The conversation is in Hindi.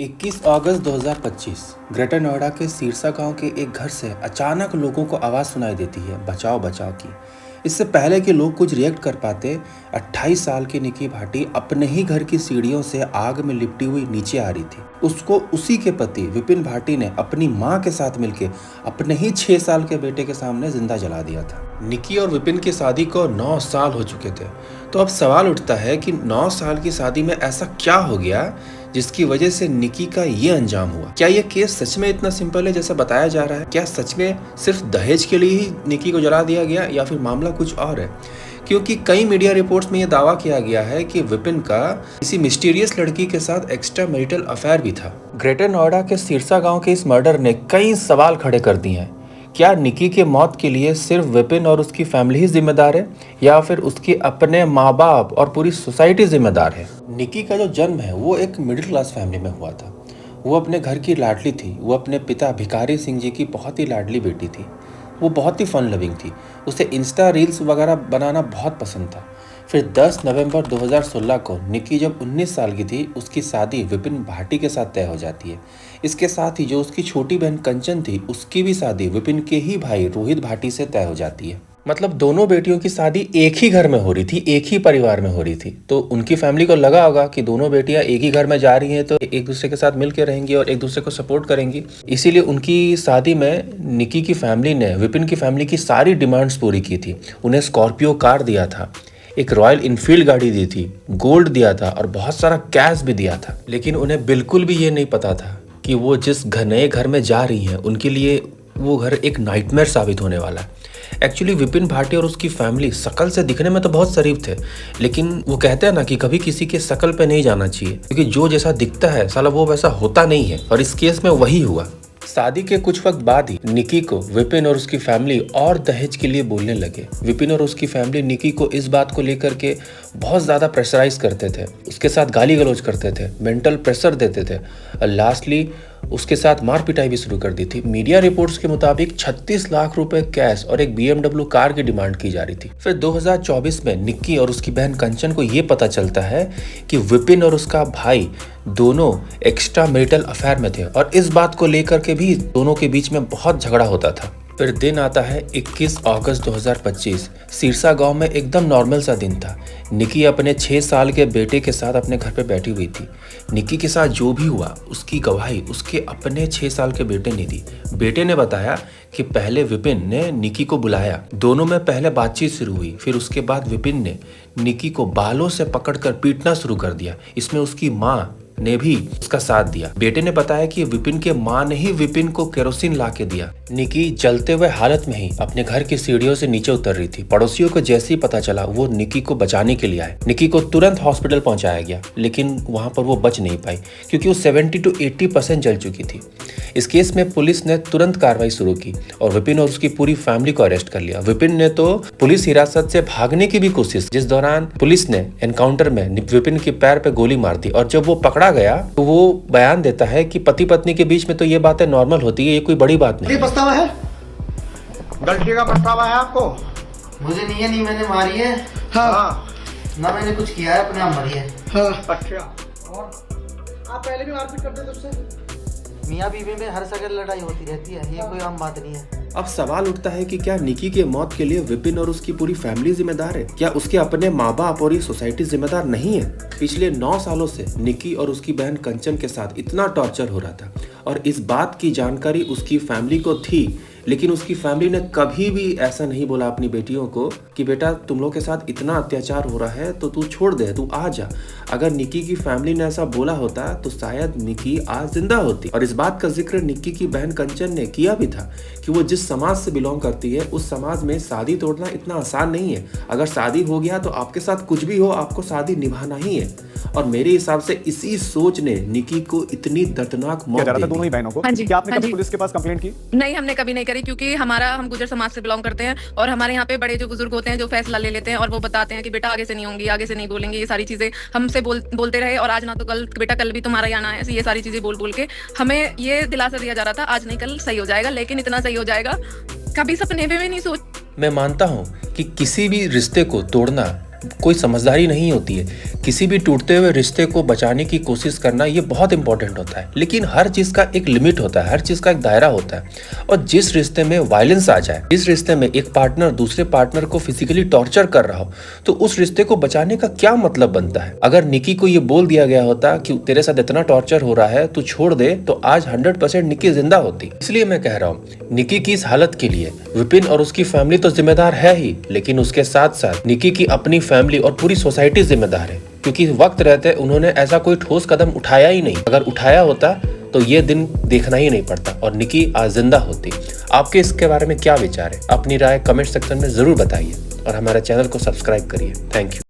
21 अगस्त 2025 ग्रेटर नोएडा के सिरसा गांव के एक घर से अचानक लोगों को आवाज़ सुनाई देती है, बचाओ बचाओ की। इससे पहले कि लोग कुछ रिएक्ट कर पाते, 28 साल की निकी भाटी अपने ही घर की सीढ़ियों से आग में लिपटी हुई नीचे आ रही थी। उसको उसी के पति विपिन भाटी ने अपनी मां के साथ मिलकर अपने ही 6 साल के बेटे के सामने जिंदा जला दिया था। निकी और विपिन की शादी को 9 साल हो चुके थे। तो अब सवाल उठता है कि 9 साल की शादी में ऐसा क्या हो गया जिसकी वजह से निकी का ये अंजाम हुआ। क्या ये केस सच में इतना सिंपल है जैसा बताया जा रहा है? क्या सच में सिर्फ दहेज के लिए ही निकी को जला दिया गया या फिर मामला कुछ और है? क्योंकि कई मीडिया रिपोर्ट्स में यह दावा किया गया है कि विपिन का किसी मिस्टीरियस लड़की के साथ एक्स्ट्रा मैरिटल अफेयर भी था। ग्रेटर नोएडा के सिरसा गांव के इस मर्डर ने कई सवाल खड़े कर दिए हैं। क्या निकी के मौत के लिए सिर्फ विपिन और उसकी फैमिली ही जिम्मेदार है या फिर उसके अपने माँ बाप और पूरी सोसाइटी जिम्मेदार है? निकी का जो जन्म है वो एक मिडिल क्लास फैमिली में हुआ था। वो अपने घर की लाडली थी। वो अपने पिता भिखारी सिंह जी की बहुत ही लाडली बेटी थी। वो बहुत ही फन लविंग थी। उसे इंस्टा रील्स वगैरह बनाना बहुत पसंद था। फिर 10 नवंबर 2016 को निकी जब 19 साल की थी, उसकी शादी विपिन भाटी के साथ तय हो जाती है। इसके साथ ही जो उसकी छोटी बहन कंचन थी, उसकी भी शादी विपिन के ही भाई रोहित भाटी से तय हो जाती है। मतलब दोनों बेटियों की शादी एक ही घर में हो रही थी, एक ही परिवार में हो रही थी। तो उनकी फैमिली को लगा होगा कि दोनों बेटियां एक ही घर में जा रही हैं तो एक दूसरे के साथ मिलकर रहेंगी और एक दूसरे को सपोर्ट करेंगी। इसीलिए उनकी शादी में निकी की फैमिली ने विपिन की फैमिली की सारी डिमांड्स पूरी की थी। उन्हें स्कॉर्पियो कार दिया था, एक रॉयल इनफील्ड गाड़ी दी थी, गोल्ड दिया था और बहुत सारा कैश भी दिया था। लेकिन उन्हें बिल्कुल भी ये नहीं पता था कि वो जिस नए घर में जा रही हैं उनके लिए वो घर एक नाइटमेयर साबित होने वाला है। एक्चुअली विपिन भाटी और उसकी फैमिली शकल से दिखने में तो बहुत शरीफ थे, लेकिन वो कहते हैं ना कि कभी किसी के शकल पे नहीं जाना चाहिए, क्योंकि जो जैसा दिखता है साला वो वैसा होता नहीं है। और इस केस में वही हुआ। शादी के कुछ वक्त बाद ही निकी को विपिन और उसकी फैमिली और दहेज के लिए बोलने लगे। विपिन और उसकी फैमिली निकी को इस बात को लेकर के बहुत ज़्यादा प्रेशराइज करते थे, उसके साथ गाली गलौज करते थे, मेंटल प्रेशर देते थे और लास्टली उसके साथ मार पिटाई भी शुरू कर दी थी। मीडिया रिपोर्ट्स के मुताबिक 36 लाख रुपए कैश और एक BMW कार की डिमांड की जा रही थी। फिर 2024 में निक्की और उसकी बहन कंचन को ये पता चलता है कि विपिन और उसका भाई दोनों एक्स्ट्रा मैरिटल अफेयर में थे और इस बात को लेकर के भी दोनों के बीच में बहुत झगड़ा होता था। फिर दिन आता है 21 अगस्त 2025। सिरसा गांव में एकदम नॉर्मल सा दिन था। निकी अपने 6 साल के बेटे के साथ अपने घर पे बैठी हुई थी। निकी के साथ जो भी हुआ उसकी गवाही उसके अपने 6 साल के बेटे ने दी। बेटे ने बताया कि पहले विपिन ने निकी को बुलाया, दोनों में पहले बातचीत शुरू हुई, फिर उसके बाद विपिन ने निकी को बालों से पकड़कर पीटना शुरू कर दिया। इसमें उसकी माँ ने भी उसका साथ दिया। बेटे ने बताया कि विपिन के माँ ने ही विपिन को केरोसिन ला के दिया। निकी जलते हुए हालत में ही अपने घर की सीढ़ियों से नीचे उतर रही थी। पड़ोसियों को जैसे ही पता चला वो निकी को बचाने के लिए आए। निकी को तुरंत हॉस्पिटल पहुंचाया गया, लेकिन वहां पर वो बच नहीं पाई क्योंकि वो 70 to 80% जल चुकी थी। इस केस में पुलिस ने तुरंत कार्रवाई शुरू की और विपिन और उसकी पूरी फैमिली को अरेस्ट कर लिया। विपिन ने तो पुलिस हिरासत से भागने की भी कोशिश, जिस दौरान पुलिस ने एनकाउंटर में विपिन के पैर पे गोली मार दी। और जब वो पकड़ा गया तो वो बयान देता है कि पति पत्नी के बीच में तो ये बातें नॉर्मल होती है, ये कोई बड़ी बात नहीं। पछतावा है, गलती का पछतावा है आपको? मुझे नहीं मैंने मारी है। हाँ। ना मैंने कुछ किया है, अपने आप मरी है। हाँ। अच्छा। और आप पहले भी मारपीट करते थे उससे? मियाँ बीवी में हर जगह लड़ाई होती रहती है, ये कोई आम बात नहीं है। अब सवाल उठता है कि क्या निकी के मौत के लिए विपिन और उसकी पूरी फैमिली जिम्मेदार है? क्या उसके अपने माँ बाप और ये सोसाइटी जिम्मेदार नहीं है? पिछले 9 सालों से निकी और उसकी बहन कंचन के साथ इतना टॉर्चर हो रहा था और इस बात की जानकारी उसकी फैमिली को थी, लेकिन उसकी फैमिली ने कभी भी ऐसा नहीं बोला अपनी बेटियों को कि बेटा तुम लोग के साथ इतना अत्याचार हो रहा है तो तू छोड़ दे, तू आ जा। अगर निकी की फैमिली ने ऐसा बोला होता तो शायद निकी आज जिंदा होती। और इस बात का जिक्र निकी की बहन कंचन ने किया भी था कि वो जिस समाज से बिलोंग करती है उस समाज में शादी तोड़ना इतना आसान नहीं है। अगर शादी हो गया तो आपके साथ कुछ भी हो, आपको शादी निभाना ही है। और मेरे हिसाब से इसी सोच ने निकी को इतनी दर्दनाक मौत दे दी। दोनों ही बहनों को। हाँ जी, क्या आपने हाँ कभी जी। पुलिस के पास कंप्लेंट की? नहीं, हमने कभी नहीं करी, क्योंकि हम गुजर समाज से बिलोंग करते हैं और हमारे यहाँ पे बड़े जो बुजुर्ग होते हैं जो फैसला ले लेते हैं और वो बताते हैं कि बेटा आगे से नहीं होंगी, आगे से नहीं बोलेंगे, ये सारी चीजें हमसे बोलते रहे। और आज ना तो कल बेटा, कल भी तुम्हारा ही आना है, ये सारी चीजें बोल के हमें ये दिलासा दिया जा रहा था आज नहीं कल सही हो जाएगा। लेकिन इतना सही हो जाएगा कभी सपने में भी नहीं सोच। मैं मानता हूँ कि किसी भी रिश्ते को तोड़ना कोई समझदारी नहीं होती है। किसी भी टूटते हुए रिश्ते को बचाने की कोशिश करना ये बहुत इंपॉर्टेंट होता है, लेकिन हर चीज़ का एक लिमिट होता है, हर चीज़ का एक दायरा होता है। और जिस रिश्ते में वायलेंस आ जाए, जिस रिश्ते में एक पार्टनर दूसरे पार्टनर को फिजिकली टॉर्चर कर रहा हो, तो उस रिश्ते को बचाने का क्या मतलब बनता है। अगर निकी को ये बोल दिया गया होता कि तेरे साथ इतना टॉर्चर हो रहा है, तू छोड़ दे, तो आज 100% निकी जिंदा होती। इसलिए मैं कह रहा हूँ, निकी की इस हालत के लिए विपिन और उसकी फैमिली तो जिम्मेदार है ही, लेकिन उसके साथ साथ निकी की अपनी फैमिली और पूरी सोसाइटी जिम्मेदार है, क्योंकि वक्त रहते उन्होंने ऐसा कोई ठोस कदम उठाया ही नहीं। अगर उठाया होता तो ये दिन देखना ही नहीं पड़ता और निकी आज जिंदा होती। आपके इसके बारे में क्या विचार है? अपनी राय कमेंट सेक्शन में जरूर बताइए और हमारे चैनल को सब्सक्राइब करिए। Thank you.